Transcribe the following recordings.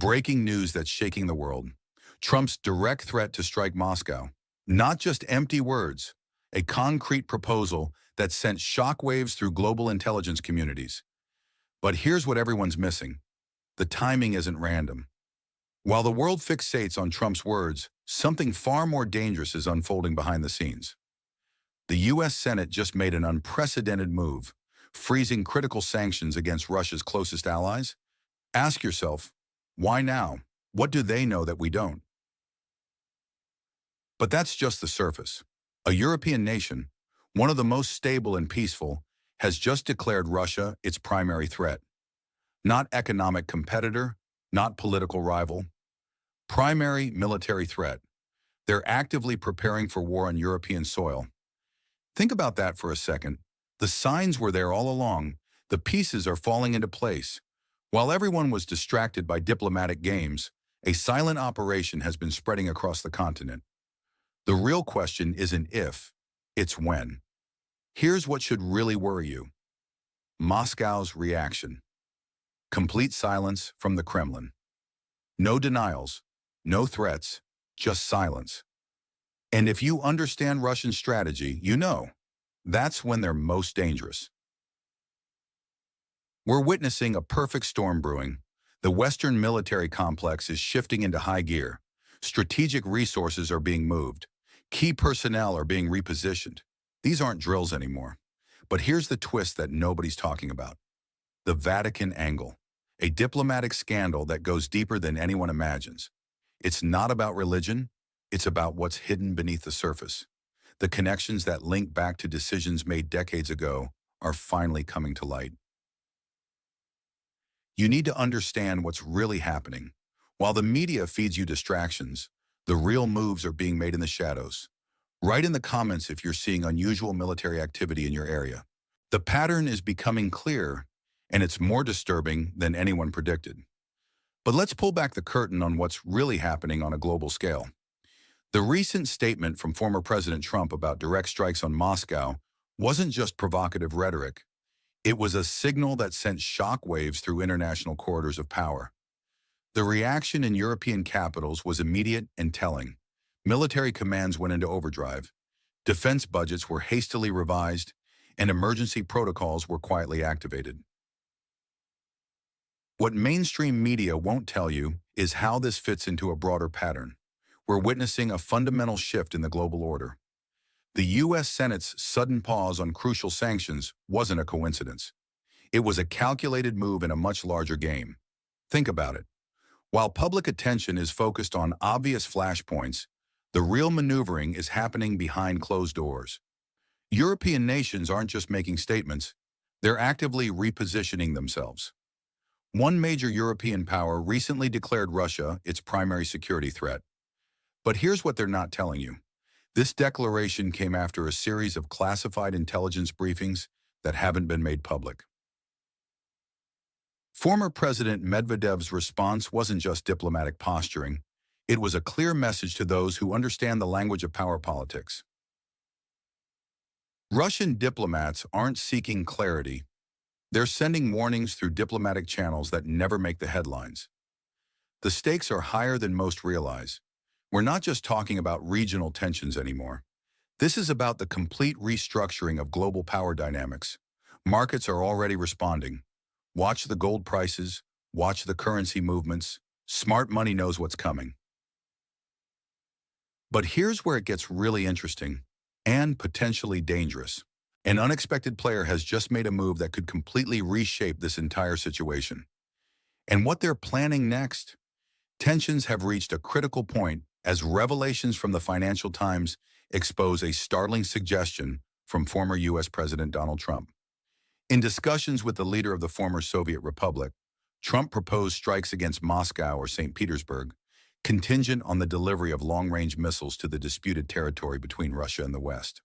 Breaking news that's shaking the world. Trump's direct threat to strike Moscow. Not just empty words, a concrete proposal that sent shockwaves through global intelligence communities. But here's what everyone's missing. The timing isn't random. While the world fixates on Trump's words, something far more dangerous is unfolding behind the scenes. The U.S. Senate just made an unprecedented move, freezing critical sanctions against Russia's closest allies. Ask yourself, why now? What do they know that we don't? But that's just the surface. A European nation, one of the most stable and peaceful, has just declared Russia its primary threat. Not economic competitor, not political rival. Primary military threat. They're actively preparing for war on European soil. Think about that for a second. The signs were there all along. The pieces are falling into place. While everyone was distracted by diplomatic games, a silent operation has been spreading across the continent. The real question isn't if, it's when. Here's what should really worry you. Moscow's reaction. Complete silence from the Kremlin. No denials, no threats, just silence. And if you understand Russian strategy, you know, that's when they're most dangerous. We're witnessing a perfect storm brewing. The Western military complex is shifting into high gear. Strategic resources are being moved. Key personnel are being repositioned. These aren't drills anymore. But here's the twist that nobody's talking about. The Vatican angle. A diplomatic scandal that goes deeper than anyone imagines. It's not about religion. It's about what's hidden beneath the surface. The connections that link back to decisions made decades ago are finally coming to light. You need to understand what's really happening. While the media feeds you distractions, the real moves are being made in the shadows. Write in the comments if you're seeing unusual military activity in your area. The pattern is becoming clear, and it's more disturbing than anyone predicted. But let's pull back the curtain on what's really happening on a global scale. The recent statement from former President Trump about direct strikes on Moscow wasn't just provocative rhetoric. It was a signal that sent shockwaves through international corridors of power. The reaction in European capitals was immediate and telling. Military commands went into overdrive. Defense budgets were hastily revised, and emergency protocols were quietly activated. What mainstream media won't tell you is how this fits into a broader pattern. We're witnessing a fundamental shift in the global order. The U.S. Senate's sudden pause on crucial sanctions wasn't a coincidence. It was a calculated move in a much larger game. Think about it. While public attention is focused on obvious flashpoints, the real maneuvering is happening behind closed doors. European nations aren't just making statements, they're actively repositioning themselves. One major European power recently declared Russia its primary security threat. But here's what they're not telling you. This declaration came after a series of classified intelligence briefings that haven't been made public. Former President Medvedev's response wasn't just diplomatic posturing. It was a clear message to those who understand the language of power politics. Russian diplomats aren't seeking clarity. They're sending warnings through diplomatic channels that never make the headlines. The stakes are higher than most realize. We're not just talking about regional tensions anymore. This is about the complete restructuring of global power dynamics. Markets are already responding. Watch the gold prices, watch the currency movements. Smart money knows what's coming. But here's where it gets really interesting and potentially dangerous. An unexpected player has just made a move that could completely reshape this entire situation. And what they're planning next? Tensions have reached a critical point as revelations from the Financial Times expose a startling suggestion from former U.S. President Donald Trump. In discussions with the leader of the former Soviet Republic, Trump proposed strikes against Moscow or St. Petersburg, contingent on the delivery of long-range missiles to the disputed territory between Russia and the West.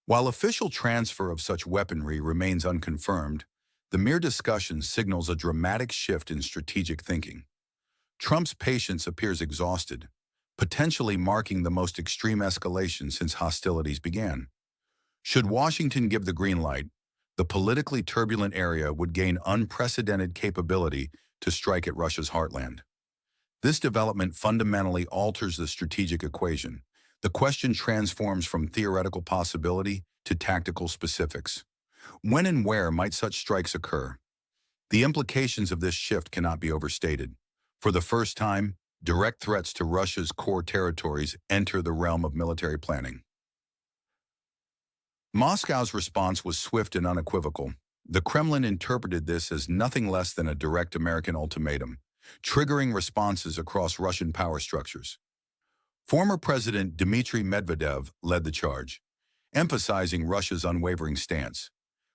While official transfer of such weaponry remains unconfirmed, the mere discussion signals a dramatic shift in strategic thinking. Trump's patience appears exhausted, potentially marking the most extreme escalation since hostilities began. Should Washington give the green light, the politically turbulent area would gain unprecedented capability to strike at Russia's heartland. This development fundamentally alters the strategic equation. The question transforms from theoretical possibility to tactical specifics. When and where might such strikes occur? The implications of this shift cannot be overstated. For the first time, direct threats to Russia's core territories enter the realm of military planning. Moscow's response was swift and unequivocal. The Kremlin interpreted this as nothing less than a direct American ultimatum, triggering responses across Russian power structures. Former President Dmitry Medvedev led the charge, emphasizing Russia's unwavering stance.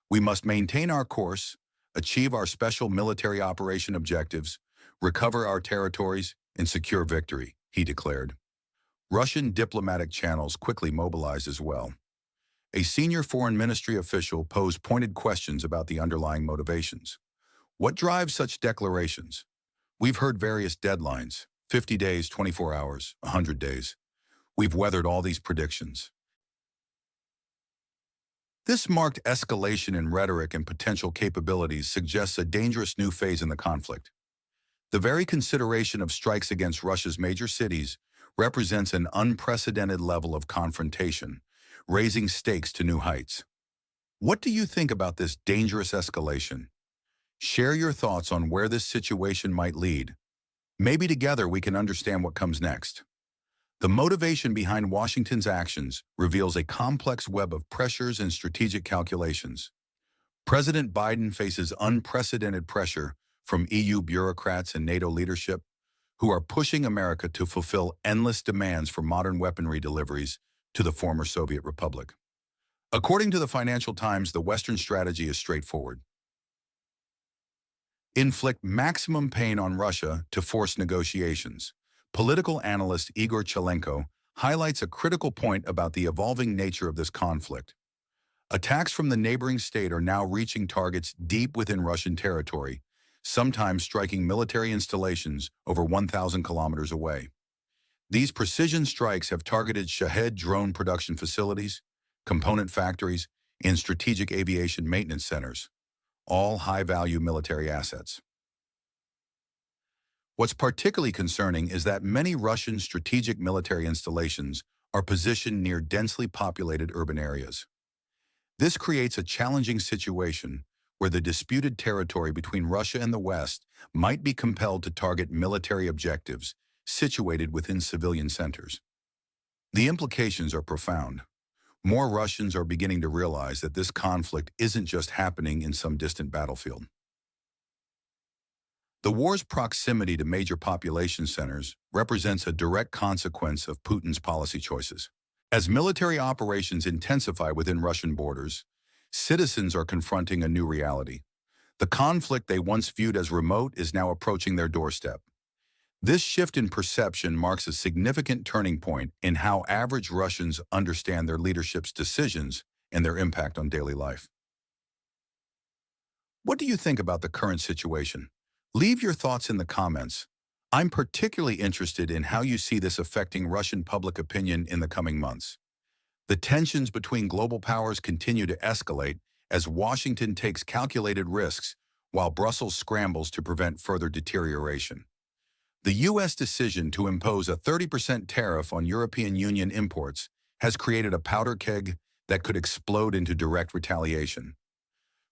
We must maintain our course, achieve our special military operation objectives, recover our territories, and secure victory, he declared. Russian diplomatic channels quickly mobilized as well. A senior foreign ministry official posed pointed questions about the underlying motivations. What drives such declarations? We've heard various deadlines, 50 days, 24 hours, 100 days. We've weathered all these predictions. This marked escalation in rhetoric and potential capabilities suggests a dangerous new phase in the conflict. The very consideration of strikes against Russia's major cities represents an unprecedented level of confrontation, raising stakes to new heights. What do you think about this dangerous escalation? Share your thoughts on where this situation might lead. Maybe together we can understand what comes next. The motivation behind Washington's actions reveals a complex web of pressures and strategic calculations. President Biden faces unprecedented pressure from EU bureaucrats and NATO leadership, who are pushing America to fulfill endless demands for modern weaponry deliveries to the former Soviet Republic. According to the Financial Times, the Western strategy is straightforward. Inflict maximum pain on Russia to force negotiations. Political analyst Igor Chelenko highlights a critical point about the evolving nature of this conflict. Attacks from the neighboring state are now reaching targets deep within Russian territory, sometimes striking military installations over 1,000 kilometers away. These precision strikes have targeted Shahed drone production facilities, component factories, and strategic aviation maintenance centers, all high-value military assets. What's particularly concerning is that many Russian strategic military installations are positioned near densely populated urban areas. This creates a challenging situation where the disputed territory between Russia and the West might be compelled to target military objectives situated within civilian centers. The implications are profound. More Russians are beginning to realize that this conflict isn't just happening in some distant battlefield. The war's proximity to major population centers represents a direct consequence of Putin's policy choices. As military operations intensify within Russian borders, citizens are confronting a new reality. The conflict they once viewed as remote is now approaching their doorstep. This shift in perception marks a significant turning point in how average Russians understand their leadership's decisions and their impact on daily life. What do you think about the current situation? Leave your thoughts in the comments. I'm particularly interested in how you see this affecting Russian public opinion in the coming months. The tensions between global powers continue to escalate as Washington takes calculated risks while Brussels scrambles to prevent further deterioration. The U.S. decision to impose a 30% tariff on European Union imports has created a powder keg that could explode into direct retaliation.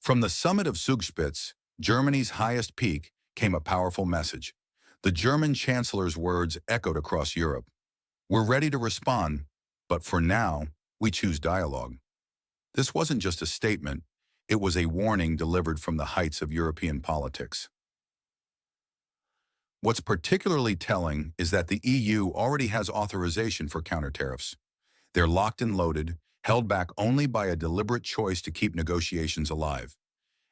From the summit of Zugspitze, Germany's highest peak, came a powerful message. The German chancellor's words echoed across Europe. We're ready to respond, but for now, we choose dialogue. This wasn't just a statement, it was a warning delivered from the heights of European politics. What's particularly telling is that the EU already has authorization for counter-tariffs. They're locked and loaded, held back only by a deliberate choice to keep negotiations alive.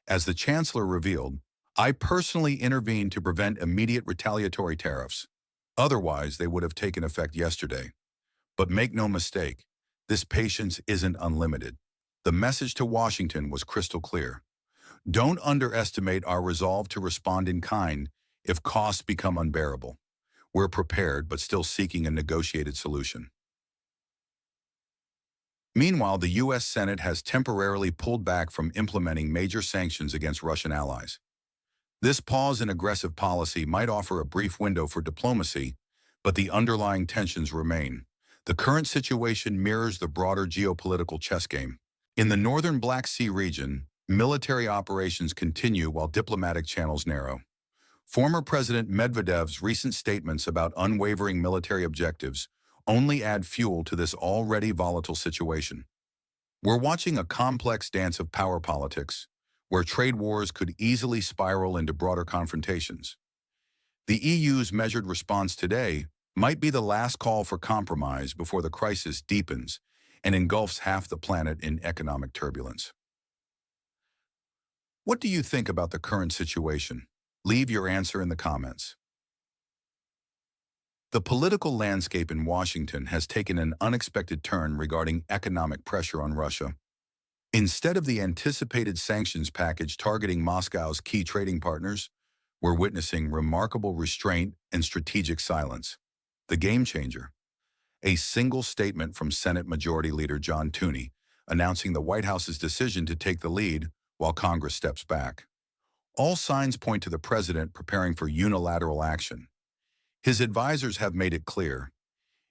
As the Chancellor revealed, I personally intervened to prevent immediate retaliatory tariffs. Otherwise, they would have taken effect yesterday. But make no mistake, this patience isn't unlimited. The message to Washington was crystal clear. Don't underestimate our resolve to respond in kind if costs become unbearable. We're prepared but still seeking a negotiated solution. Meanwhile, the U.S. Senate has temporarily pulled back from implementing major sanctions against Russian allies. This pause in aggressive policy might offer a brief window for diplomacy, but the underlying tensions remain. The current situation mirrors the broader geopolitical chess game. In the northern Black Sea region, military operations continue while diplomatic channels narrow. Former President Medvedev's recent statements about unwavering military objectives only add fuel to this already volatile situation. We're watching a complex dance of power politics, where trade wars could easily spiral into broader confrontations. The EU's measured response today might be the last call for compromise before the crisis deepens and engulfs half the planet in economic turbulence. What do you think about the current situation? Leave your answer in the comments. The political landscape in Washington has taken an unexpected turn regarding economic pressure on Russia. Instead of the anticipated sanctions package targeting Moscow's key trading partners, we're witnessing remarkable restraint and strategic silence. The game changer. A single statement from Senate Majority Leader John Tooney announcing the White House's decision to take the lead while Congress steps back. All signs point to the president preparing for unilateral action. His advisors have made it clear,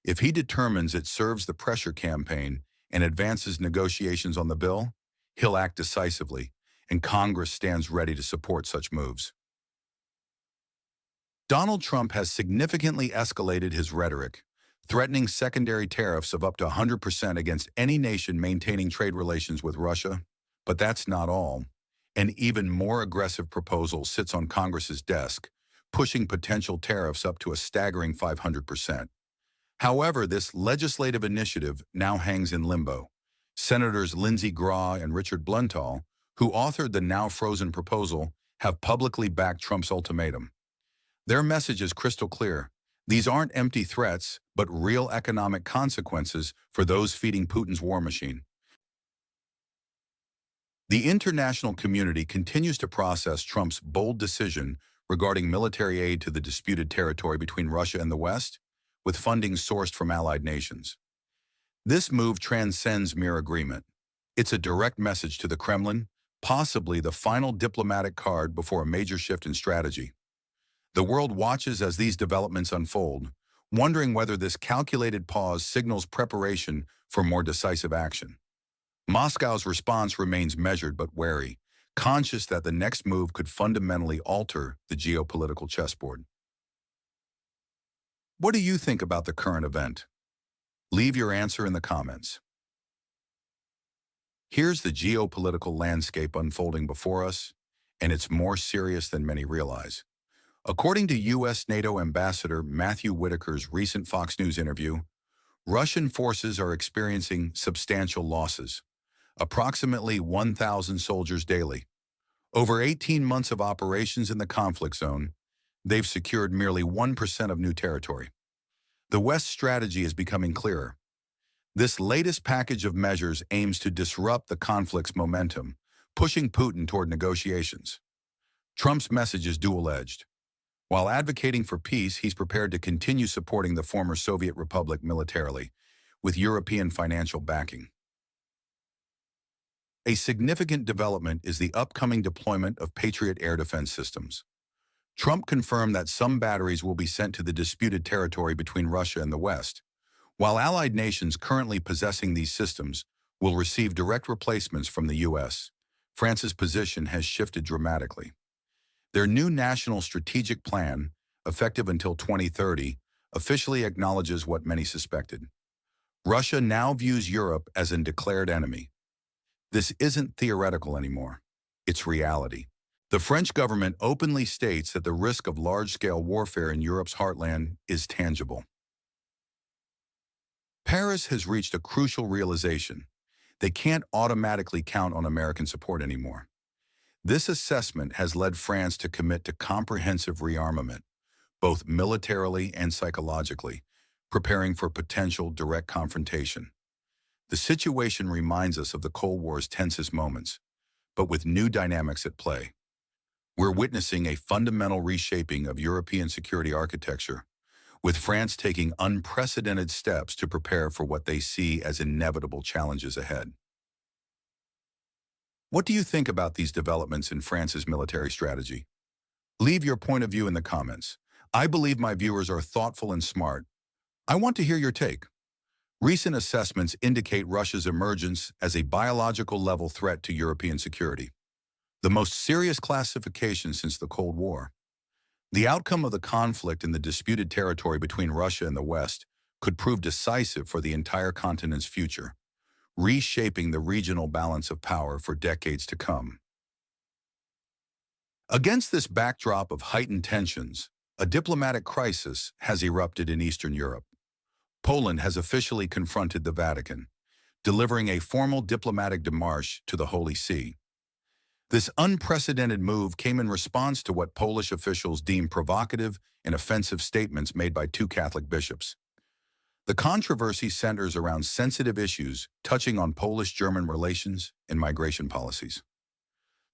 if he determines it serves the pressure campaign and advances negotiations on the bill, he'll act decisively, and Congress stands ready to support such moves. Donald Trump has significantly escalated his rhetoric, threatening secondary tariffs of up to 100% against any nation maintaining trade relations with Russia. But that's not all. An even more aggressive proposal sits on Congress's desk, pushing potential tariffs up to a staggering 500%. However, this legislative initiative now hangs in limbo. Senators Lindsey Graham and Richard Blumenthal, who authored the now-frozen proposal, have publicly backed Trump's ultimatum. Their message is crystal clear. These aren't empty threats, but real economic consequences for those feeding Putin's war machine. The international community continues to process Trump's bold decision regarding military aid to the disputed territory between Russia and the West, with funding sourced from allied nations. This move transcends mere agreement. It's a direct message to the Kremlin, possibly the final diplomatic card before a major shift in strategy. The world watches as these developments unfold, wondering whether this calculated pause signals preparation for more decisive action. Moscow's response remains measured but wary, conscious that the next move could fundamentally alter the geopolitical chessboard. What do you think about the current event? Leave your answer in the comments. Here's the geopolitical landscape unfolding before us, and it's more serious than many realize. According to U.S. NATO Ambassador Matthew Whitaker's recent Fox News interview, Russian forces are experiencing substantial losses, approximately 1,000 soldiers daily. Over 18 months of operations in the conflict zone, they've secured merely 1% of new territory. The West's strategy is becoming clearer. This latest package of measures aims to disrupt the conflict's momentum, pushing Putin toward negotiations. Trump's message is dual-edged. While advocating for peace, he's prepared to continue supporting the former Soviet Republic militarily, with European financial backing. A significant development is the upcoming deployment of Patriot air defense systems. Trump confirmed that some batteries will be sent to the disputed territory between Russia and the West, while allied nations currently possessing these systems will receive direct replacements from the U.S. France's position has shifted dramatically. Their new National Strategic Plan, effective until 2030, officially acknowledges what many suspected. Russia now views Europe as a declared enemy. This isn't theoretical anymore. It's reality. The French government openly states that the risk of large-scale warfare in Europe's heartland is tangible. Paris has reached a crucial realization. They can't automatically count on American support anymore. This assessment has led France to commit to comprehensive rearmament, both militarily and psychologically, preparing for potential direct confrontation. The situation reminds us of the Cold War's tensest moments, but with new dynamics at play. We're witnessing a fundamental reshaping of European security architecture, with France taking unprecedented steps to prepare for what they see as inevitable challenges ahead. What do you think about these developments in France's military strategy? Leave your point of view in the comments. I believe my viewers are thoughtful and smart. I want to hear your take. Recent assessments indicate Russia's emergence as a biological-level threat to European security, the most serious classification since the Cold War. The outcome of the conflict in the disputed territory between Russia and the West could prove decisive for the entire continent's future, reshaping the regional balance of power for decades to come. Against this backdrop of heightened tensions, a diplomatic crisis has erupted in Eastern Europe. Poland has officially confronted the Vatican, delivering a formal diplomatic démarche to the Holy See. This unprecedented move came in response to what Polish officials deemed provocative and offensive statements made by two Catholic bishops. The controversy centers around sensitive issues touching on Polish-German relations and migration policies.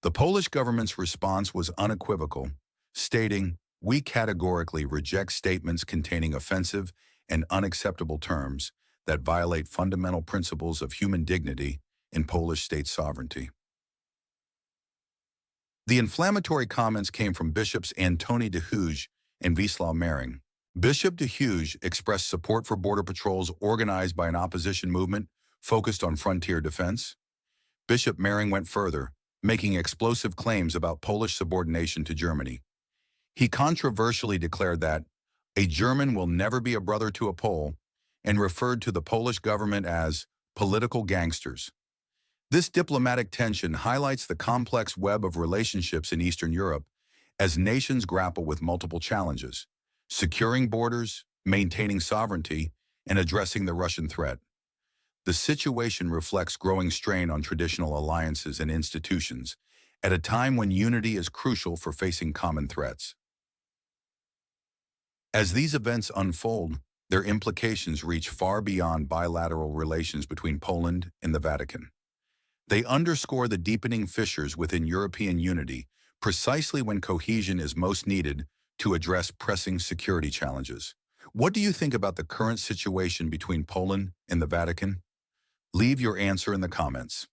The Polish government's response was unequivocal, stating, "We categorically reject statements containing offensive and unacceptable terms that violate fundamental principles of human dignity and Polish state sovereignty." The inflammatory comments came from Bishops Antoni de Huge and Wisław Mering. Bishop de Huge expressed support for border patrols organized by an opposition movement focused on frontier defense. Bishop Mering went further, making explosive claims about Polish subordination to Germany. He controversially declared that a German will never be a brother to a Pole and referred to the Polish government as political gangsters. This diplomatic tension highlights the complex web of relationships in Eastern Europe as nations grapple with multiple challenges: securing borders, maintaining sovereignty, and addressing the Russian threat. The situation reflects growing strain on traditional alliances and institutions at a time when unity is crucial for facing common threats. As these events unfold, their implications reach far beyond bilateral relations between Poland and the Vatican. They underscore the deepening fissures within European unity precisely when cohesion is most needed to address pressing security challenges. What do you think about the current situation between Poland and the Vatican? Leave your answer in the comments.